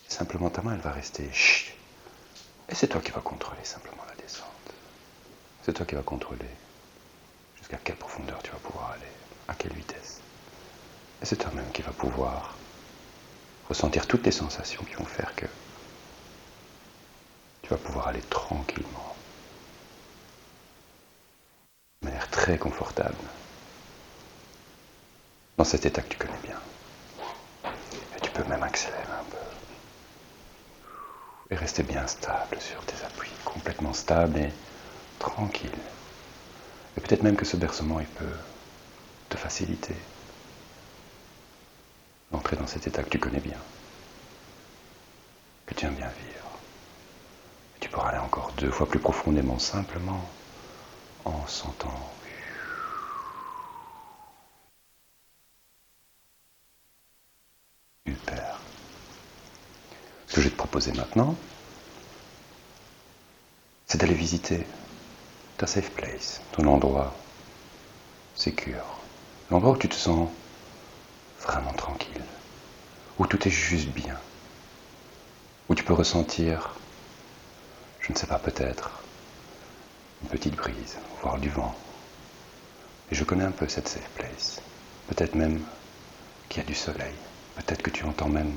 Simplement ta main, elle va rester chut. Et c'est toi qui vas contrôler simplement la descente. C'est toi qui vas contrôler jusqu'à quelle profondeur tu vas pouvoir aller, à quelle vitesse. Et c'est toi-même qui vas pouvoir ressentir toutes les sensations qui vont faire que tu vas pouvoir aller tranquillement, de manière très confortable, dans cet état que tu connais bien. Et tu peux même accélérer un peu. Et rester bien stable sur tes appuis, complètement stable et tranquille. Et peut-être même que ce bercement, il peut te faciliter d'entrer dans cet état que tu connais bien, que tu aimes bien vivre. Et tu pourras aller encore 2 fois plus profondément, simplement en sentant. Super. Ce que je vais te proposer maintenant, c'est d'aller visiter ta safe place, ton endroit sécure, l'endroit où tu te sens vraiment tranquille, où tout est juste bien, où tu peux ressentir, je ne sais pas, peut-être une petite brise, voire du vent. Et je connais un peu cette safe place. Peut-être même qu'il y a du soleil. Peut-être que tu entends même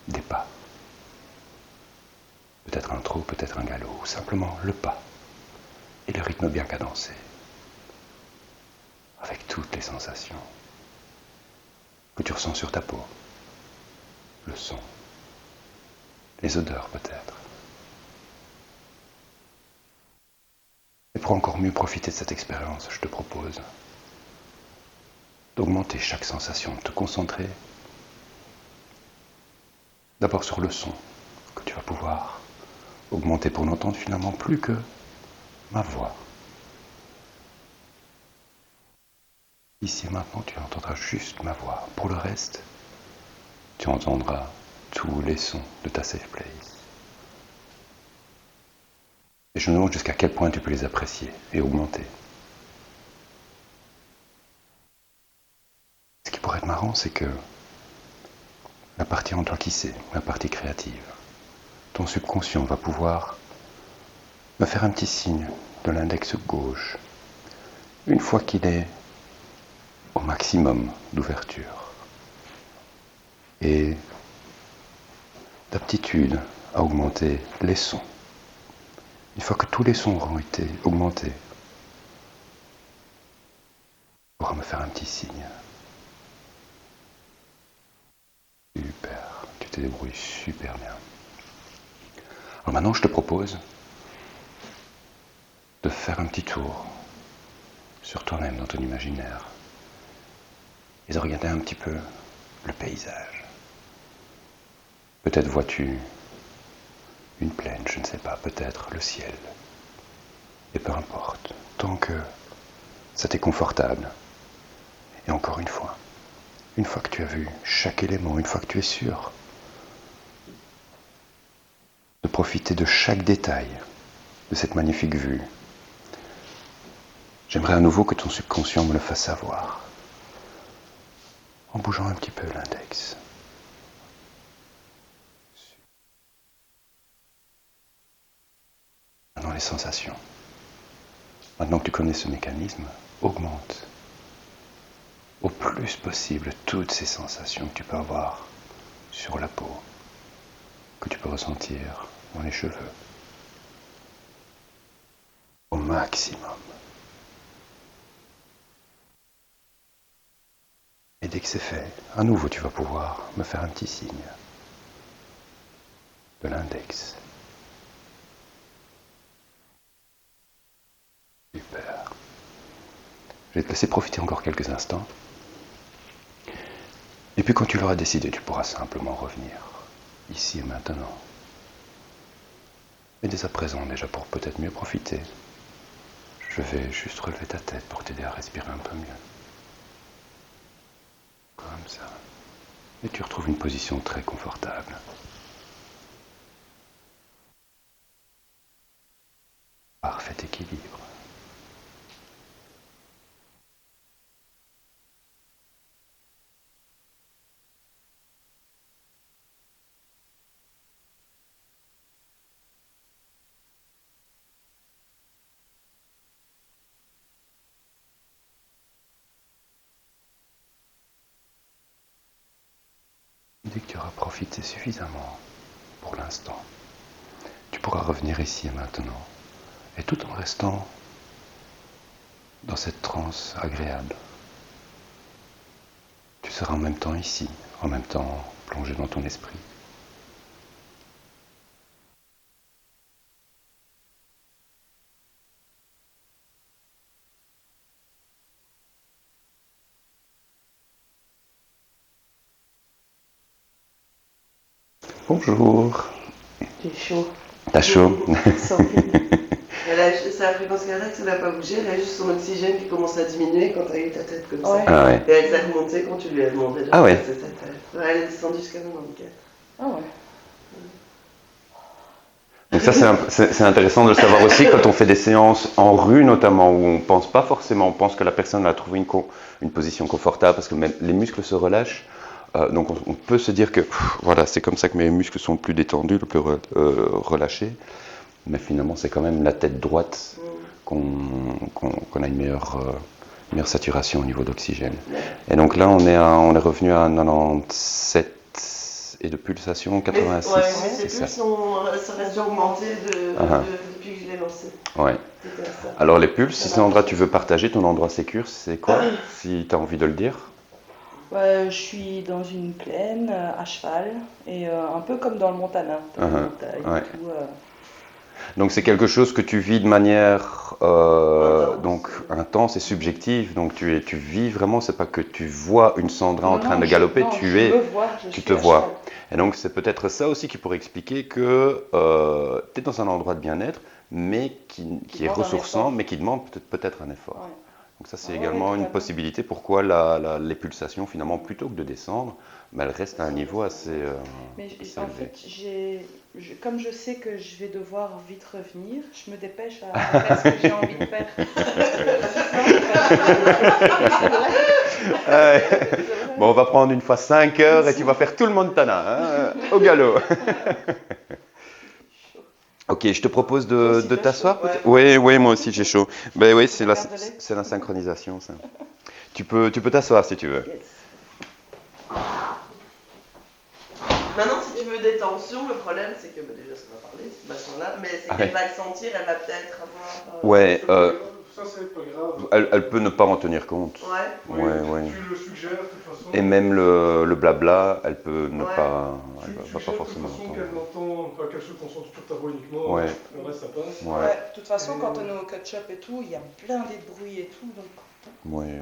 des pas. Peut-être un trot, peut-être un galop, ou simplement le pas. Et le rythme bien cadencé. Avec toutes les sensations que tu ressens sur ta peau. Le son. Les odeurs peut-être. Et pour encore mieux profiter de cette expérience, je te propose d'augmenter chaque sensation, de te concentrer d'abord sur le son que tu vas pouvoir augmenter pour n'entendre finalement plus que ma voix. Ici et maintenant, tu entendras juste ma voix. Pour le reste, tu entendras tous les sons de ta safe place. Et je me demande jusqu'à quel point tu peux les apprécier et augmenter. Ce qui pourrait être marrant, c'est que la partie en toi qui sait, la partie créative, ton subconscient va pouvoir me faire un petit signe de l'index gauche une fois qu'il est au maximum d'ouverture et d'aptitude à augmenter les sons. Une fois que tous les sons auront été augmentés, tu pourras me faire un petit signe. Super, tu te débrouilles super bien. Alors maintenant, je te propose de faire un petit tour sur toi-même dans ton imaginaire et de regarder un petit peu le paysage. Peut-être vois-tu une plaine, je ne sais pas, peut-être le ciel. Et peu importe, tant que ça t'est confortable. Et encore une fois que tu as vu chaque élément, une fois que tu es sûr de profiter de chaque détail de cette magnifique vue, j'aimerais à nouveau que ton subconscient me le fasse savoir, en bougeant un petit peu l'index. Maintenant les sensations. Maintenant que tu connais ce mécanisme, augmente au plus possible toutes ces sensations que tu peux avoir sur la peau, que tu peux ressentir dans les cheveux, au maximum. Et dès que c'est fait, à nouveau tu vas pouvoir me faire un petit signe de l'index. Super. Je vais te laisser profiter encore quelques instants. Et puis quand tu l'auras décidé, tu pourras simplement revenir, ici et maintenant. Et dès à présent, déjà pour peut-être mieux profiter, je vais juste relever ta tête pour t'aider à respirer un peu mieux. Comme ça. Et tu retrouves une position très confortable. Parfait équilibre. Dès que tu auras profité suffisamment pour l'instant, tu pourras revenir ici et maintenant, et tout en restant dans cette transe agréable. Tu seras en même temps ici, en même temps plongé dans ton esprit. Bonjour. J'ai chaud. T'as chaud? Sans fil. C'est la fréquence cardiaque, ça n'a pas bougé. Elle a juste son oxygène qui commence à diminuer quand tu as eu ta tête comme ça. Ah ouais. Et elle s'est remontée quand tu lui as demandé de Ah ouais. passer sa tête. Ouais, elle est descendue jusqu'à 94. Ah ouais. Donc ça c'est intéressant de le savoir aussi quand on fait des séances en rue notamment où on pense pas forcément, on pense que la personne a trouvé une position confortable parce que même les muscles se relâchent. Donc on peut se dire que voilà, c'est comme ça que mes muscles sont le plus détendus, le plus relâchés. Mais finalement c'est quand même la tête droite qu'on a une meilleure saturation au niveau d'oxygène. Et donc là on est revenu à 97 et de pulsation 86. Ouais, mais ces pulses ça reste augmenté depuis que je l'ai lancé. Ouais. Alors les pulses, si Sandra tu veux partager ton endroit sécure, c'est quoi si tu as envie de le dire? Je suis dans une plaine à cheval et un peu comme dans le Montana, dans les montagnes et tout. Donc c'est quelque chose que tu vis de manière donc intense et subjective. Donc tu vis vraiment, c'est pas que tu vois une Sandra en train de galoper, tu te vois. Et donc c'est peut-être ça aussi qui pourrait expliquer que tu es dans un endroit de bien-être, mais qui est ressourçant, mais qui demande peut-être un effort. Ouais. Donc ça c'est également une possibilité pourquoi les pulsations finalement plutôt que de descendre, elles restent à un niveau assez Mais assez en élevé. fait, comme je sais que je vais devoir vite revenir, je me dépêche à faire ce que j'ai envie de faire. Bon, on va prendre une fois 5 heures et tu vas faire tout le Montana, hein, au galop. Ok, je te propose de t'asseoir. Oui, moi aussi j'ai chaud. Ben oui, c'est la synchronisation, ça. Tu peux t'asseoir si tu veux. Yes. Maintenant, si tu veux des tensions, le problème c'est que déjà ça va parler, cette machine-là, mais c'est qu'elle va le sentir, elle va peut-être avoir. Ouais. Ça c'est pas grave. Elle peut ne pas en tenir compte. Ouais. Ouais. Tu le suggères de toute façon. Et même le blabla, elle peut ne pas. Tu Elle va suggères pas de forcément toute façon entendre. qu'elle se concentre sur ta voix uniquement. Ouais. Le reste ça passe. Ouais. De toute façon, quand on est au ketchup et tout, il y a plein de bruit et tout. Donc... Ouais.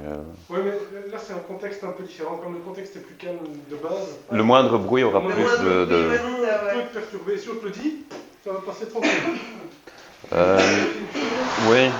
Oui, mais là c'est un contexte un peu différent. Comme le contexte est plus calme de base. Le moindre bruit aura Le plus moindre de. peut te perturber. Si on te le dit, ça va passer tranquille. Oui.